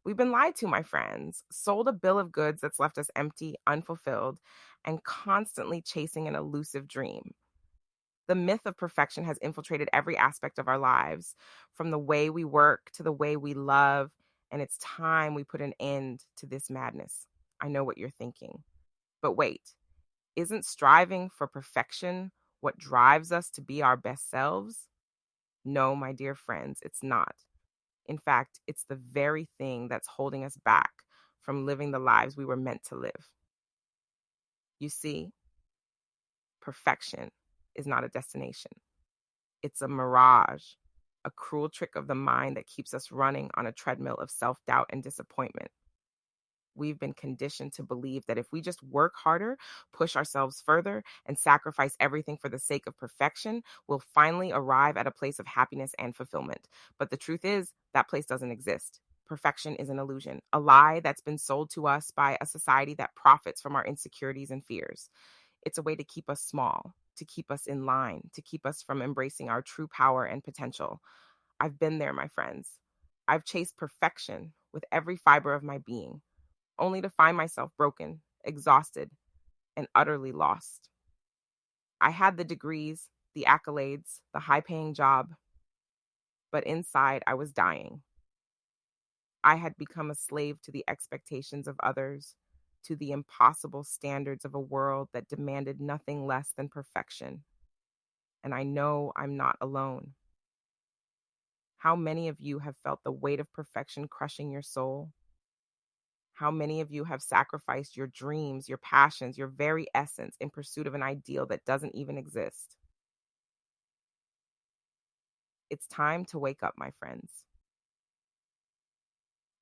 We've been lied to, my friends, sold a bill of goods that's left us empty, unfulfilled, and constantly chasing an elusive dream. The myth of perfection has infiltrated every aspect of our lives, from the way we work to the way we love, and it's time we put an end to this madness. I know what you're thinking. But wait, isn't striving for perfection what drives us to be our best selves? No, my dear friends, it's not. In fact, it's the very thing that's holding us back from living the lives we were meant to live. You see, perfection is not a destination, it's a mirage, a cruel trick of the mind that keeps us running on a treadmill of self doubt and disappointment. We've been conditioned to believe that if we just work harder, push ourselves further, and sacrifice everything for the sake of perfection, we'll finally arrive at a place of happiness and fulfillment. But the truth is, that place doesn't exist. Perfection is an illusion, a lie that's been sold to us by a society that profits from our insecurities and fears. It's a way to keep us small, to keep us in line, to keep us from embracing our true power and potential. I've been there, my friends. I've chased perfection with every fiber of my being, only to find myself broken, exhausted, and utterly lost. I had the degrees, the accolades, the high paying job, but inside I was dying. I had become a slave to the expectations of others, to the impossible standards of a world that demanded nothing less than perfection. And I know I'm not alone. How many of you have felt the weight of perfection crushing your soul? How many of you have sacrificed your dreams, your passions, your very essence in pursuit of an ideal that doesn't even exist? It's time to wake up, my friends.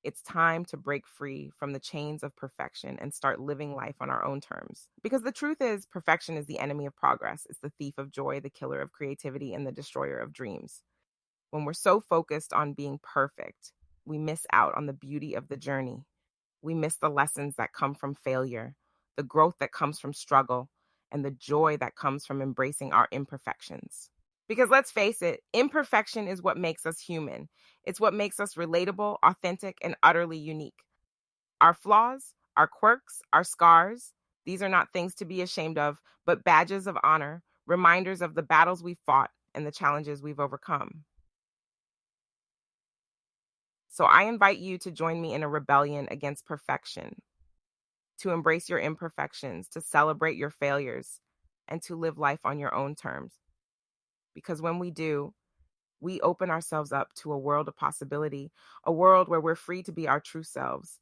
It's time to break free from the chains of perfection and start living life on our own terms. Because the truth is, perfection is the enemy of progress. It's the thief of joy, the killer of creativity, and the destroyer of dreams. When we're so focused on being perfect, we miss out on the beauty of the journey. We miss the lessons that come from failure, the growth that comes from struggle, and the joy that comes from embracing our imperfections. Because let's face it, imperfection is what makes us human. It's what makes us relatable, authentic, and utterly unique. Our flaws, our quirks, our scars, these are not things to be ashamed of, but badges of honor, reminders of the battles we've fought and the challenges we've overcome. So I invite you to join me in a rebellion against perfection, to embrace your imperfections, to celebrate your failures, and to live life on your own terms. Because when we do, we open ourselves up to a world of possibility, a world where we're free to be our true selves,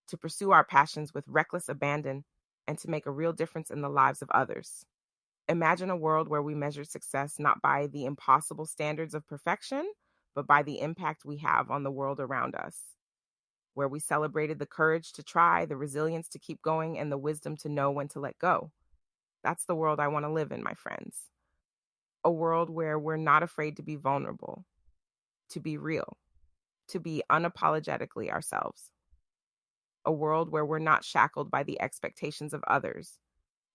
to pursue our passions with reckless abandon, and to make a real difference in the lives of others. Imagine a world where we measure success not by the impossible standards of perfection, but by the impact we have on the world around us, where we celebrated the courage to try, the resilience to keep going, and the wisdom to know when to let go. That's the world I want to live in, my friends. A world where we're not afraid to be vulnerable, to be real, to be unapologetically ourselves. A world where we're not shackled by the expectations of others,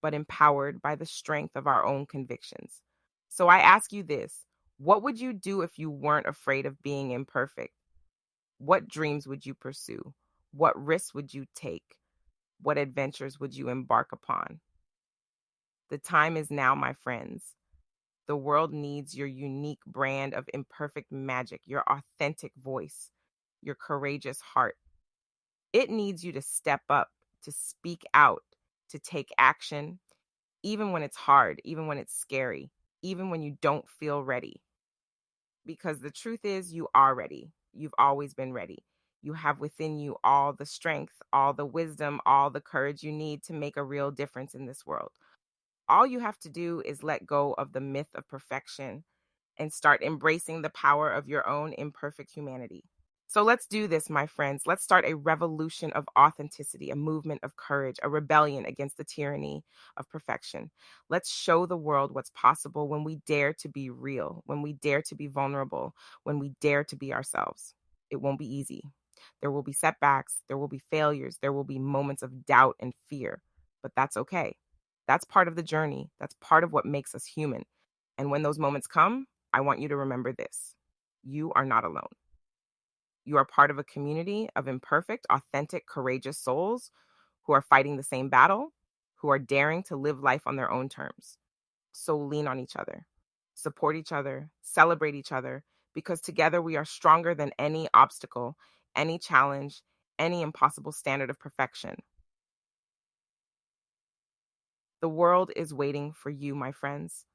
but empowered by the strength of our own convictions. So I ask you this: what would you do if you weren't afraid of being imperfect? What dreams would you pursue? What risks would you take? What adventures would you embark upon? The time is now, my friends. The world needs your unique brand of imperfect magic, your authentic voice, your courageous heart. It needs you to step up, to speak out, to take action, even when it's hard, even when it's scary, even when you don't feel ready. Because the truth is, you are ready. You've always been ready. You have within you all the strength, all the wisdom, all the courage you need to make a real difference in this world. All you have to do is let go of the myth of perfection and start embracing the power of your own imperfect humanity. So let's do this, my friends. Let's start a revolution of authenticity, a movement of courage, a rebellion against the tyranny of perfection. Let's show the world what's possible when we dare to be real, when we dare to be vulnerable, when we dare to be ourselves. It won't be easy. There will be setbacks, there will be failures, there will be moments of doubt and fear, but that's okay. That's part of the journey. That's part of what makes us human. And when those moments come, I want you to remember this: you are not alone. You are part of a community of imperfect, authentic, courageous souls who are fighting the same battle, who are daring to live life on their own terms. So lean on each other, support each other, celebrate each other, because together we are stronger than any obstacle, any challenge, any impossible standard of perfection. The world is waiting for you, my friends,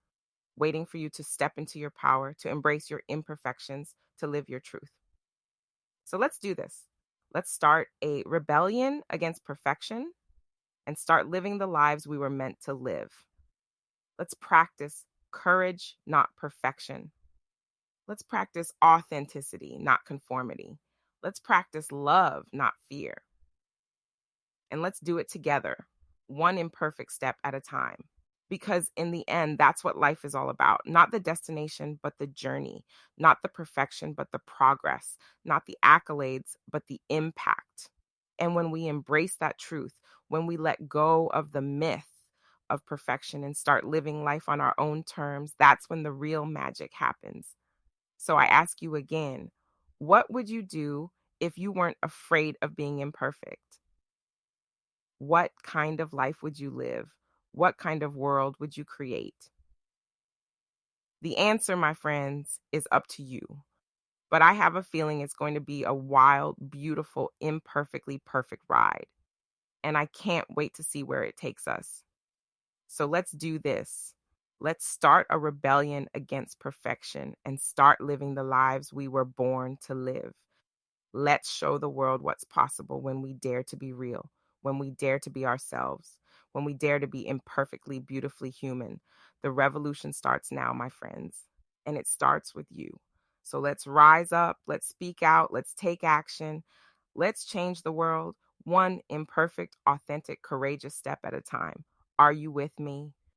waiting for you to step into your power, to embrace your imperfections, to live your truth. So let's do this. Let's start a rebellion against perfection and start living the lives we were meant to live. Let's practice courage, not perfection. Let's practice authenticity, not conformity. Let's practice love, not fear. And let's do it together, one imperfect step at a time. Because in the end, that's what life is all about. Not the destination, but the journey. Not the perfection, but the progress. Not the accolades, but the impact. And when we embrace that truth, when we let go of the myth of perfection and start living life on our own terms, that's when the real magic happens. So I ask you again, what would you do if you weren't afraid of being imperfect? What kind of life would you live? What kind of world would you create? The answer, my friends, is up to you. But I have a feeling it's going to be a wild, beautiful, imperfectly perfect ride. And I can't wait to see where it takes us. So let's do this. Let's start a rebellion against perfection and start living the lives we were born to live. Let's show the world what's possible when we dare to be real, when we dare to be ourselves, when we dare to be imperfectly, beautifully human. The revolution starts now, my friends, and it starts with you. So let's rise up, let's speak out, let's take action, let's change the world, one imperfect, authentic, courageous step at a time. Are you with me?